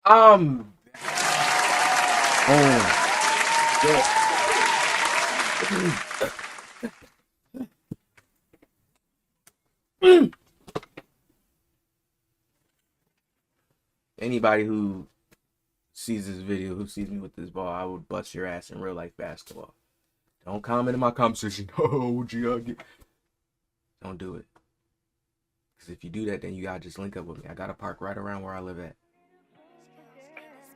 Um. Oh. Anybody who sees this video, who sees me with this ball, I would bust your ass in real life basketball. Don't comment in my comment section. Oh, Gianni. Don't do it. Because if you do that, then you gotta just link up with me. I got a park right around where I live at.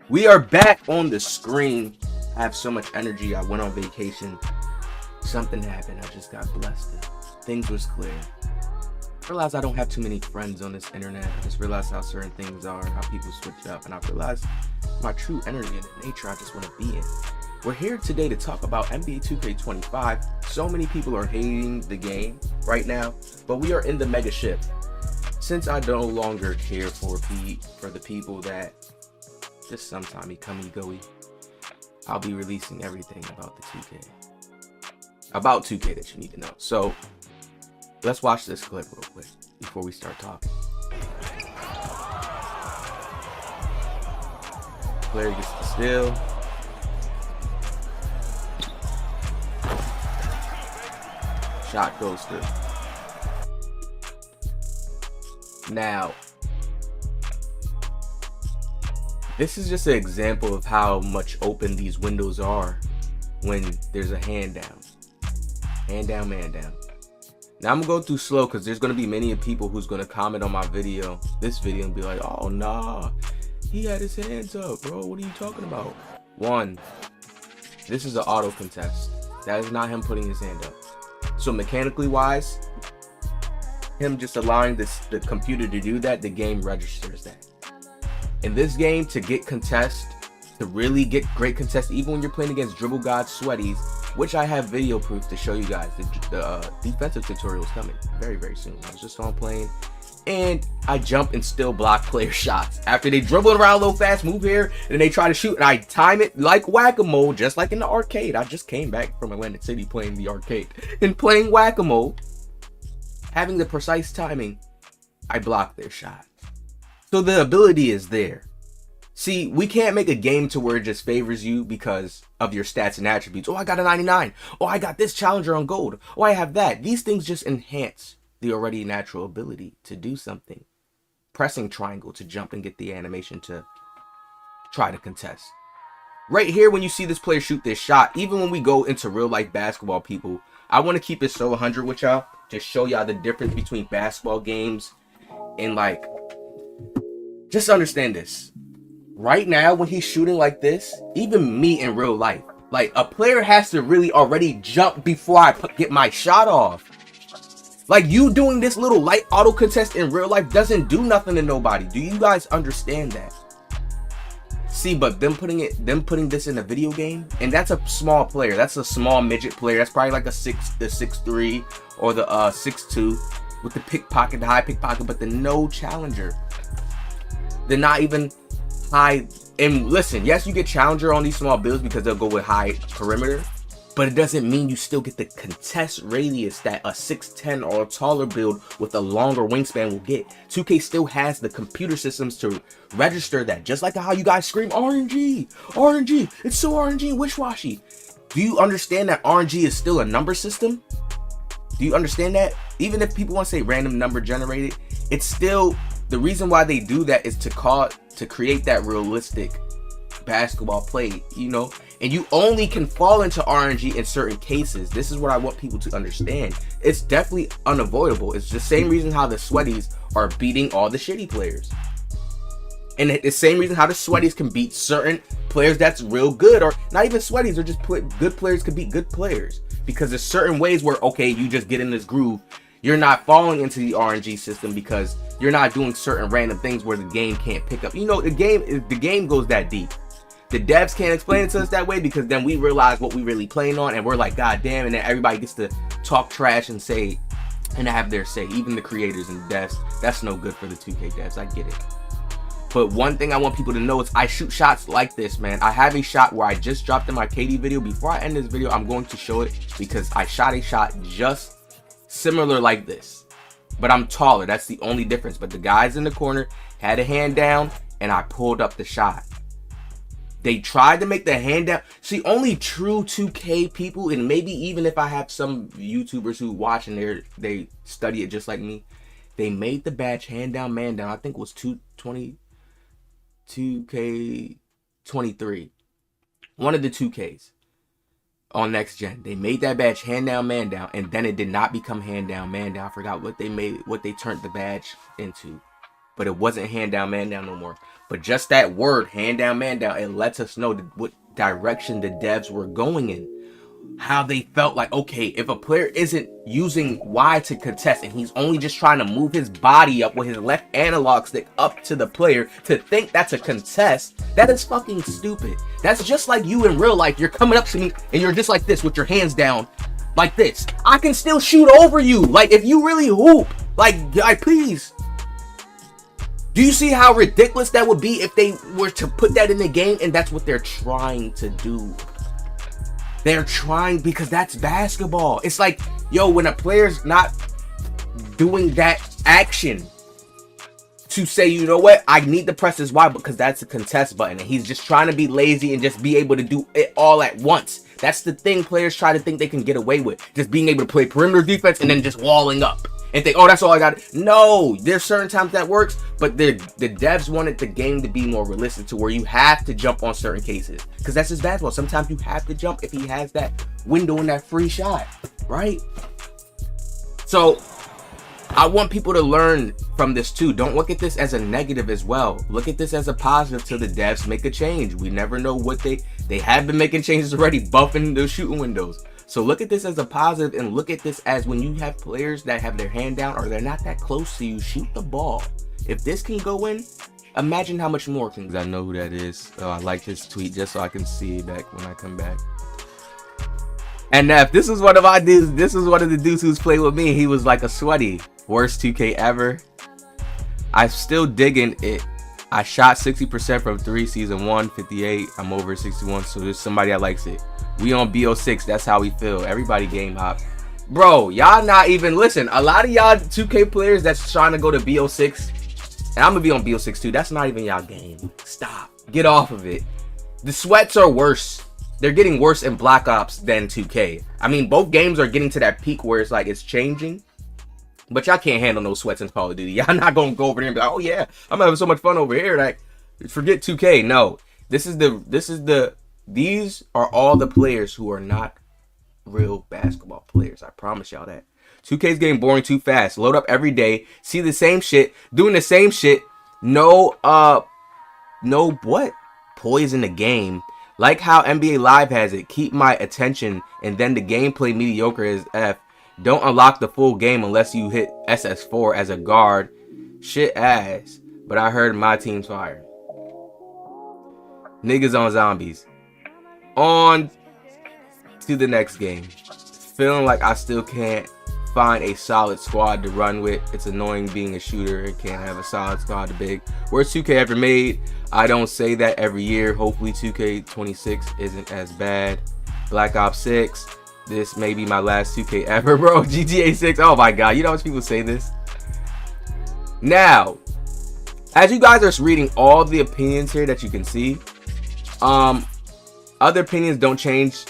We are back on the screen. I have so much energy. I went on vacation. Something happened. I just got blessed. Things was clear. I realized I don't have too many friends on this internet. I just realized how certain things are, how people switch up, and I realized my true energy and the nature I just want to be in. We're here today to talk about NBA 2K25. So many people are hating the game right now, but we are in the mega shift. Since I no longer care for the people that just sometimes become ego-y, I'll be releasing everything about the 2K. About 2K that you need to know. So let's watch this clip real quick before we start talking. Player gets the steal. Shot goes through. Now, this is just an example of how much open these windows are when there's a hand down. Hand down, man down. Now I'm gonna go through slow because there's gonna be many people who's gonna comment on my video, this video, and be like, oh nah, he had his hands up, bro. What are you talking about? One, this is an auto contest. That is not him putting his hand up. So mechanically wise, him just allowing the computer to do that, the game registers that. In this game, to get contest, to really get great contest, even when you're playing against Dribble God Sweaties, which I have video proof to show you guys. The defensive tutorial is coming very, very soon. I was just on playing, and I jump and still block player shots. After they dribble around a little fast, move here, and they try to shoot, and I time it like whack-a-mole, just like in the arcade. I just came back from Atlantic City playing the arcade. And playing whack-a-mole, having the precise timing, I block their shot. So the ability is there. See, we can't make a game to where it just favors you because of your stats and attributes. Oh, I got a 99. Oh, I got this challenger on gold. Oh, I have that. These things just enhance the already natural ability to do something. Pressing triangle to jump and get the animation to try to contest. Right here, when you see this player shoot this shot, even when we go into real life basketball, people, I want to keep it so 100 with y'all to show y'all the difference between basketball games and like, just understand this. Right now, when he's shooting like this, even me in real life, like a player has to really already jump before I get my shot off. Like you doing this little light auto contest in real life doesn't do nothing to nobody. Do you guys understand that? See, but them putting this in a video game, and that's a small player. That's a small midget player. That's probably like the 6'3" or the 6'2" with the pickpocket, the high pickpocket, but the no challenger. They're not even high. And listen, yes, you get challenger on these small builds because they'll go with high perimeter, but it doesn't mean you still get the contest radius that a 6'10" or a taller build with a longer wingspan will get. 2K still has the computer systems to register that, just like how you guys scream RNG, RNG, it's so RNG and wish-washy. Do you understand that RNG is still a number system? Do you understand that? Even if people want to say random number generated, it's still, the reason why they do that is to create that realistic basketball play, you know, and you only can fall into RNG in certain cases. This is what I want people to understand. It's definitely unavoidable. It's the same reason how the Sweaties are beating all the shitty players, and the same reason how the Sweaties can beat certain players that's real good, or not even Sweaties, or just good players can beat good players, because there's certain ways where, okay, you just get in this groove. You're not falling into the RNG system because you're not doing certain random things where the game can't pick up. You know, the game goes that deep. The devs can't explain it to us that way because then we realize what we really playing on, and we're like, God damn, and then everybody gets to talk trash and say, and have their say, even the creators and devs. That's no good for the 2K devs, I get it. But one thing I want people to know is I shoot shots like this, man. I have a shot where I just dropped in my KD video. Before I end this video, I'm going to show it because I shot a shot just similar like this, but I'm taller. That's the only difference. But the guys in the corner had a hand down and I pulled up the shot. They tried to make the hand down. See, only true 2K people, and maybe even if I have some YouTubers who watch and they study it just like me, they made the badge hand down, man down. I think it was 2K23. One of the 2Ks on next gen. They made that badge hand down, man down, and then it did not become hand down, man down. I forgot what they turned the badge into. But it wasn't hand down, man down no more. But just that word, hand down, man down, it lets us know what direction the devs were going in. How they felt like, okay, if a player isn't using Y to contest and he's only just trying to move his body up with his left analog stick up to the player to think that's a contest, that is fucking stupid. That's just like you in real life. You're coming up to me and you're just like this with your hands down like this. I can still shoot over you. Like, if you really hoop, like please. Do you see how ridiculous that would be if they were to put that in the game? And that's what they're trying to do. They're trying, because that's basketball. It's like, yo, when a player's not doing that action to say, you know what, I need to press this Y because that's a contest button. And he's just trying to be lazy and just be able to do it all at once. That's the thing players try to think they can get away with. Just being able to play perimeter defense and then just walling up. And think, oh, that's all I got. No, there's certain times that works, but the devs wanted the game to be more realistic to where you have to jump on certain cases. Because that's just basketball. Sometimes you have to jump if he has that window in that free shot, right? So I want people to learn from this too. Don't look at this as a negative as well. Look at this as a positive till the devs make a change. We never know what they have been making changes already, buffing those shooting windows. So look at this as a positive, and look at this as when you have players that have their hand down or they're not that close to you, shoot the ball. If this can go in, imagine how much more can. I know who that is. Oh, I like his tweet just so I can see it back when I come back. And if this is one of my dudes, this is one of the dudes who's played with me. He was like a sweaty. Worst 2K ever. I'm still digging it. I shot 60% from 3 season 1, 58. I'm over 61, so there's somebody that likes it. We on BO6, that's how we feel. Everybody game hop. Bro, y'all not even, listen, a lot of y'all 2K players that's trying to go to BO6, and I'm gonna be on BO6 too, that's not even y'all game. Stop. Get off of it. The sweats are worse. They're getting worse in Black Ops than 2K. I mean, both games are getting to that peak where it's like it's changing. But y'all can't handle no sweats in Call of Duty. Y'all not gonna go over there and be like, oh yeah, I'm having so much fun over here. Like, forget 2K. No, these are all the players who are not real basketball players. I promise y'all that. 2K's getting boring too fast. Load up every day, see the same shit, doing the same shit. No poise in the game. Like how NBA Live has it. Keep my attention, and then the gameplay mediocre as F. Don't unlock the full game unless you hit SS4 as a guard. Shit ass. But I heard my team's fire. Niggas on zombies. On to the next game. Feeling like I still can't find a solid squad to run with. It's annoying being a shooter and can't have a solid squad to big. Worst 2K ever made. I don't say that every year. Hopefully 2K26 isn't as bad. Black Ops 6. This may be my last 2K ever, bro. GTA 6. Oh my god. You know how much people say this? Now, as you guys are reading all the opinions here that you can see, other opinions don't change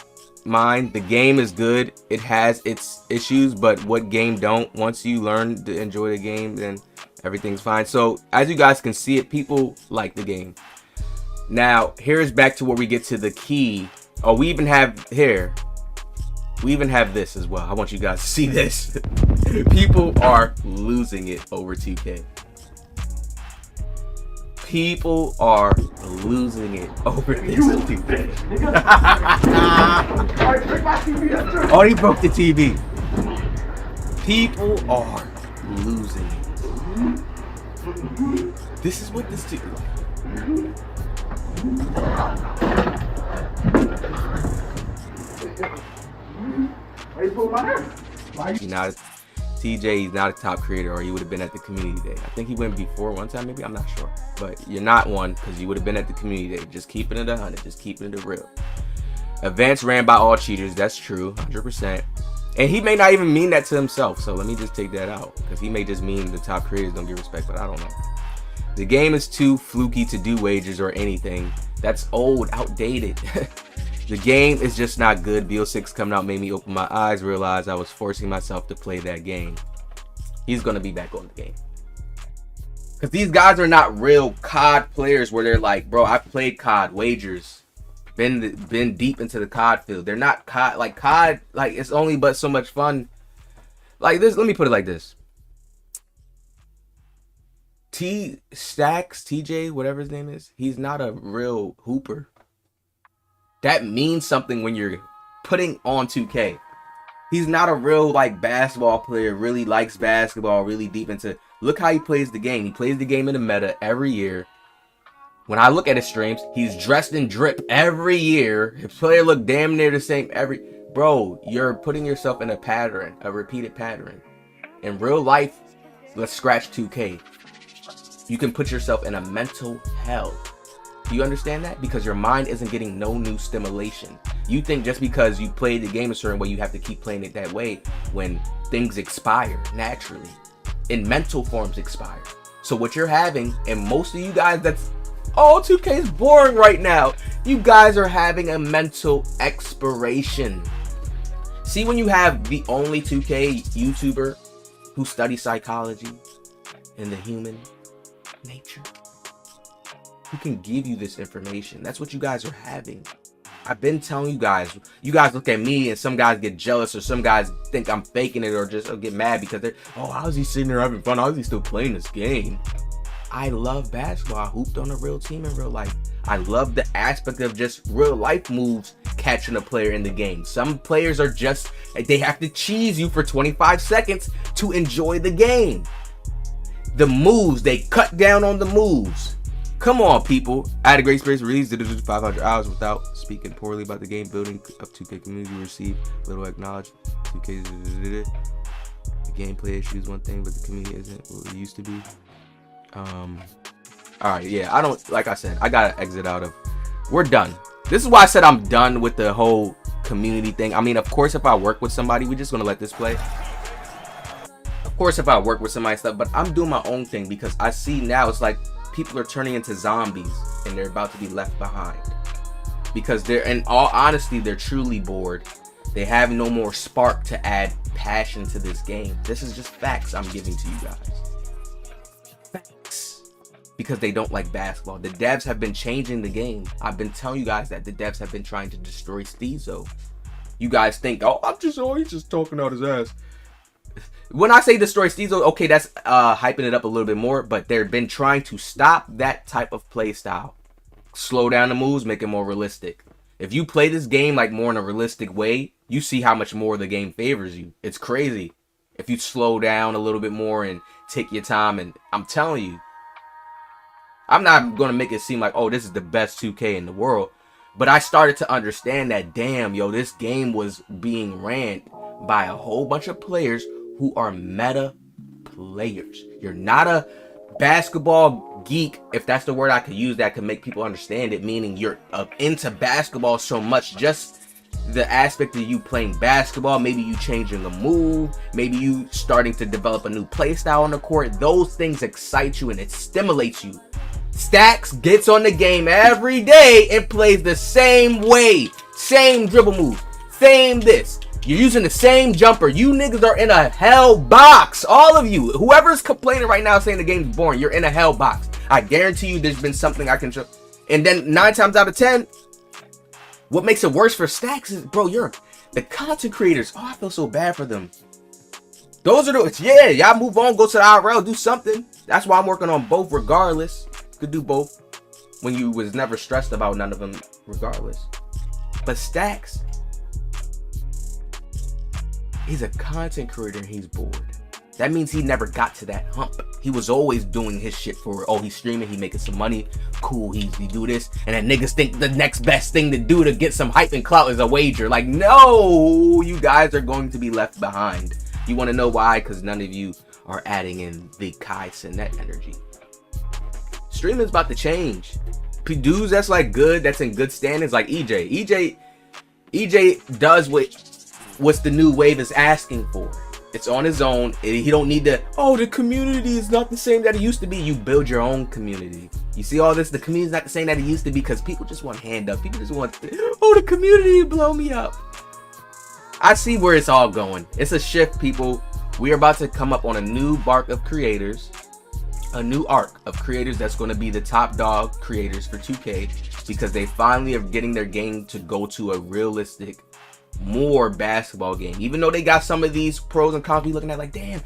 mine. The game is good. It has its issues, but what game don't? Once you learn to enjoy the game, then everything's fine. So as you guys can see it, people like the game. Now, here is back to where we get to the key. Oh, we even have here. We even have this as well. I want you guys to see this. People are losing it over 2K. People are losing it over this 2K. Oh, he broke the TV. People are losing it. This is what this dude. Now, TJ, he's not a top creator, or he would have been at the community day. I think he went before one time, maybe. I'm not sure. But you're not one because you would have been at the community day. Just keeping it 100. Just keeping it real. Advance ran by all cheaters. That's true. 100%. And he may not even mean that to himself. So let me just take that out. Because he may just mean the top creators don't get respect. But I don't know. The game is too fluky to do wagers or anything. That's old, outdated. The game is just not good. BO6 coming out made me open my eyes, realize I was forcing myself to play that game. He's going to be back on the game. Because these guys are not real COD players where they're like, bro, I've played COD wagers. Been deep into the COD field. They're not COD. Like, COD, like, it's only but so much fun. Like this, let me put it like this. Stacks, TJ, whatever his name is, he's not a real hooper. That means something when you're putting on 2K. He's not a real like basketball player, really likes basketball, really deep into. Look how he plays the game. He plays the game in the meta every year. When I look at his streams, he's dressed in drip every year. His player look damn near the same every. Bro, you're putting yourself in a pattern, a repeated pattern. In real life, let's scratch 2K. You can put yourself in a mental hell. Do you understand that? Because your mind isn't getting no new stimulation. You think just because you play the game a certain way, you have to keep playing it that way when things expire naturally. In mental forms expire. So what you're having, and most of you guys that's, oh, 2K is boring right now. You guys are having a mental expiration. See, when you have the only 2K YouTuber who studies psychology and the human nature, who can give you this information. That's what you guys are having. I've been telling you guys look at me and some guys get jealous or some guys think I'm faking it or just get mad because they're, oh, how is he sitting there having fun? How is he still playing this game? I love basketball. I hooped on a real team in real life. I love the aspect of just real life moves catching a player in the game. Some players are just, they have to cheese you for 25 seconds to enjoy the game. The moves, they cut down on the moves. Come on, people. I had a great experience. Released it 500 hours without speaking poorly about the game. Building up 2K community, received little acknowledged. 2K, the gameplay issue is one thing, but the community isn't what it used to be. Alright, yeah, I don't, like I said, I gotta exit out of, we're done. This is why I said I'm done with the whole community thing. I mean, of course, if I work with somebody, we're just gonna let this play. Of course, if I work with somebody stuff, but I'm doing my own thing because I see now it's like people are turning into zombies and they're about to be left behind. Because they're, in all honesty, they're truly bored. They have no more spark to add passion to this game. This is just facts I'm giving to you guys. Facts. Because they don't like basketball. The devs have been changing the game. I've been telling you guys that the devs have been trying to destroy Steezo. You guys think, oh, he's just talking out his ass. When I say destroy Steezo, okay, that's hyping it up a little bit more, but they've been trying to stop that type of play style. Slow down the moves, make it more realistic. If you play this game like more in a realistic way, you see how much more the game favors you. It's crazy. If you slow down a little bit more and take your time, and I'm telling you, I'm not going to make it seem like, oh, this is the best 2K in the world. But I started to understand that, damn, yo, this game was being ran by a whole bunch of players who are meta players. You're not a basketball geek, if that's the word I could use that could make people understand it, meaning you're into basketball so much, just the aspect of you playing basketball, maybe you changing a move, maybe you starting to develop a new play style on the court. Those things excite you and it stimulates you. Stacks gets on the game every day and plays the same way, same dribble move, same this. You're using the same jumper. You niggas are in a hell box. All of you. Whoever's complaining right now saying the game's boring, you're in a hell box. I guarantee you there's been something I can show. And then 9 times out of 10, what makes it worse for Stacks is, bro, you're the content creators. Oh, I feel so bad for them. Those are the, yeah, y'all move on, go to the IRL, do something. That's why I'm working on both regardless. Could do both when you was never stressed about none of them regardless. But Stacks, he's a content creator and he's bored. That means he never got to that hump. He was always doing his shit for, oh, he's streaming, he making some money. Cool, he do this. And then niggas think the next best thing to do to get some hype and clout is a wager. Like, no, you guys are going to be left behind. You want to know why? Because none of you are adding in the Kai Cenat energy. Streaming's about to change. Dudes that's like good, that's in good standings, like EJ. EJ does what's the new wave is asking for. It's on his own. He don't need to, oh, the community is not the same that it used to be. You build your own community. You see all this? The community is not the same that it used to be because people just want hand up. People just want, oh, the community blow me up. I see where it's all going. It's a shift, people. We are about to come up on a new arc of creators. A new arc of creators that's going to be the top dog creators for 2K because they finally are getting their game to go to a realistic, more basketball game. Even though they got some of these pros and cons, be looking at like, damn,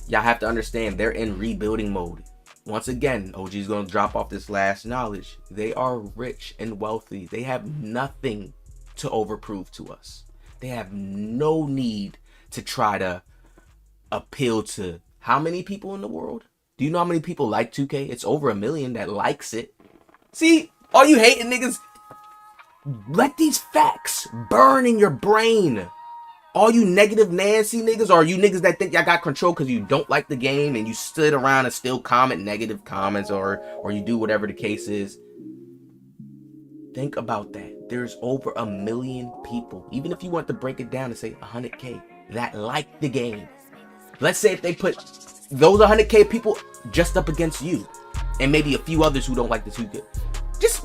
y'all have to understand they're in rebuilding mode. Once again, OG's gonna drop off this last knowledge. They are rich and wealthy. They have nothing to overprove to us. They have no need to try to appeal to how many people in the world? Do you know how many people like 2K? It's over 1 million that likes it. See, all you hating niggas, let these facts burn in your brain. All you negative Nancy niggas, or you niggas that think y'all got control because you don't like the game and you stood around and still comment negative comments or you do whatever the case is. Think about that. There's over 1 million people, even if you want to break it down and say 100K, that like the game. Let's say if they put those 100K people just up against you and maybe a few others who don't like the 2K.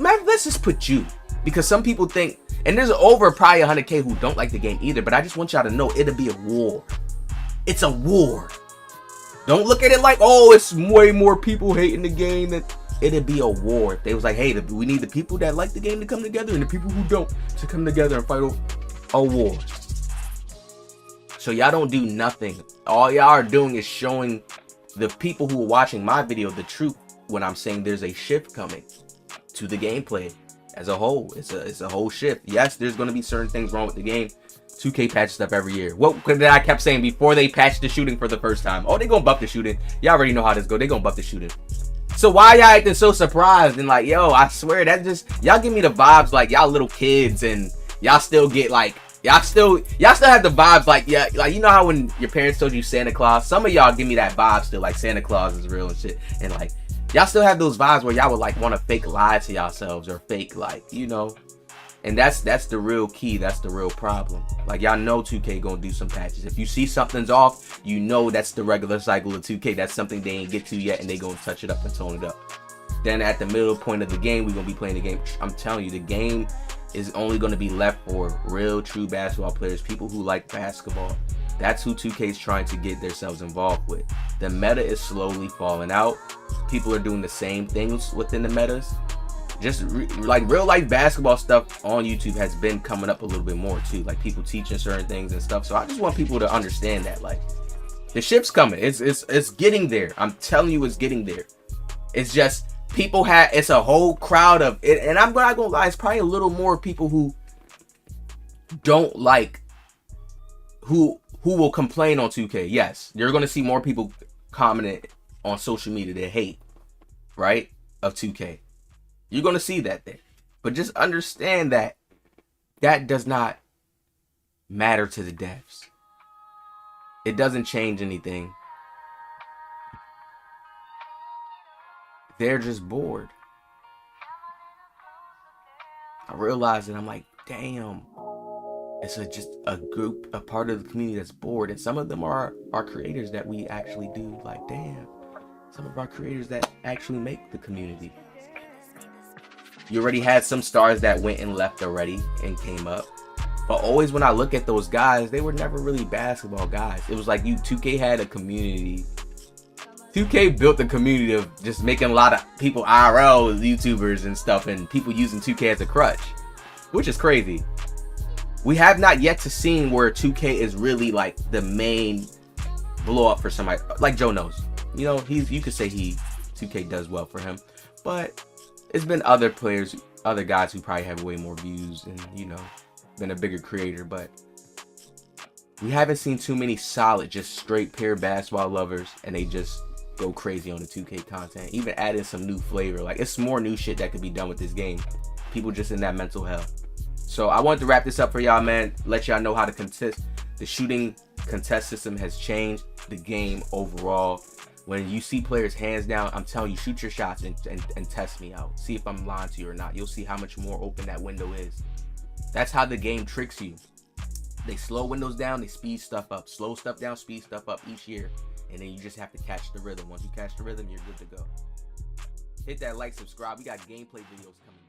Let's just put you. Because some people think, and there's over probably 100K who don't like the game either, but I just want y'all to know it'll be a war. It's a war. Don't look at it like, oh, it's way more people hating the game. That it'll be a war. If they was like, hey, we need the people that like the game to come together and the people who don't to come together and fight a war. So y'all don't do nothing. All y'all are doing is showing the people who are watching my video the truth when I'm saying there's a shift coming to the gameplay as a whole. It's a whole shift. Yes, there's going to be certain things wrong with the game. 2K patches stuff every year. What did I kept saying before they patched the shooting for the first time? Oh, they gonna buff the shooting. Y'all already know how this go. They gonna buff the shooting. So why y'all acting so surprised and like, yo, I swear that just, y'all give me the vibes like y'all little kids and y'all still get like, y'all still have the vibes like, yeah, like, you know how when your parents told you Santa Claus, some of y'all give me that vibe still, like Santa Claus is real and shit, and like y'all still have those vibes where y'all would like want to fake lie to yourselves or fake like, you know, and that's the real key. That's the real problem. Like, y'all know 2K gonna do some patches. If you see something's off, you know that's the regular cycle of 2K. That's something they ain't get to yet, and they gonna touch it up and tone it up. Then at the middle point of the game, we gonna be playing the game. I'm telling you, the game is only going to be left for real, true basketball players, people who like basketball. That's who 2K is trying to get themselves involved with. The meta is slowly falling out. People are doing the same things within the metas. Just like real life basketball stuff on YouTube has been coming up a little bit more too. Like people teaching certain things and stuff. So I just want people to understand that like the ship's coming. It's getting there. I'm telling you, it's getting there. It's just it's a whole crowd of it, and I'm not gonna lie, it's probably a little more people who don't like, who will complain on 2K. Yes, you're gonna see more people commenting on social media that hate, right, of 2K. You're gonna see that there, but just understand that that does not matter to the devs. It doesn't change anything. They're just bored. I realized that I'm like, damn, it's just a group, a part of the community that's bored. And some of them are creators that we actually do. Like, damn, some of our creators that actually make the community. You already had some stars that went and left already and came up. But always when I look at those guys, they were never really basketball guys. It was like 2K had a community. 2K built a community of just making a lot of people IRL YouTubers and stuff, and people using 2K as a crutch, which is crazy. We have not yet to see where 2K is really like the main blow up for somebody. Like Joe knows, you know, you could say 2K does well for him, but it's been other players, other guys who probably have way more views and, you know, been a bigger creator, but we haven't seen too many solid, just straight pure basketball lovers, and they just go crazy on the 2K content. Even adding some new flavor. Like, it's more new shit that could be done with this game. People just in that mental hell. So I wanted to wrap this up for y'all, man. Let y'all know how to contest. The shooting contest system has changed the game overall. When you see players hands down, I'm telling you, shoot your shots and test me out. See if I'm lying to you or not. You'll see how much more open that window is. That's how the game tricks you. They slow windows down, they speed stuff up. Slow stuff down, speed stuff up each year. And then you just have to catch the rhythm. Once you catch the rhythm, you're good to go. Hit that like, subscribe. We got gameplay videos coming.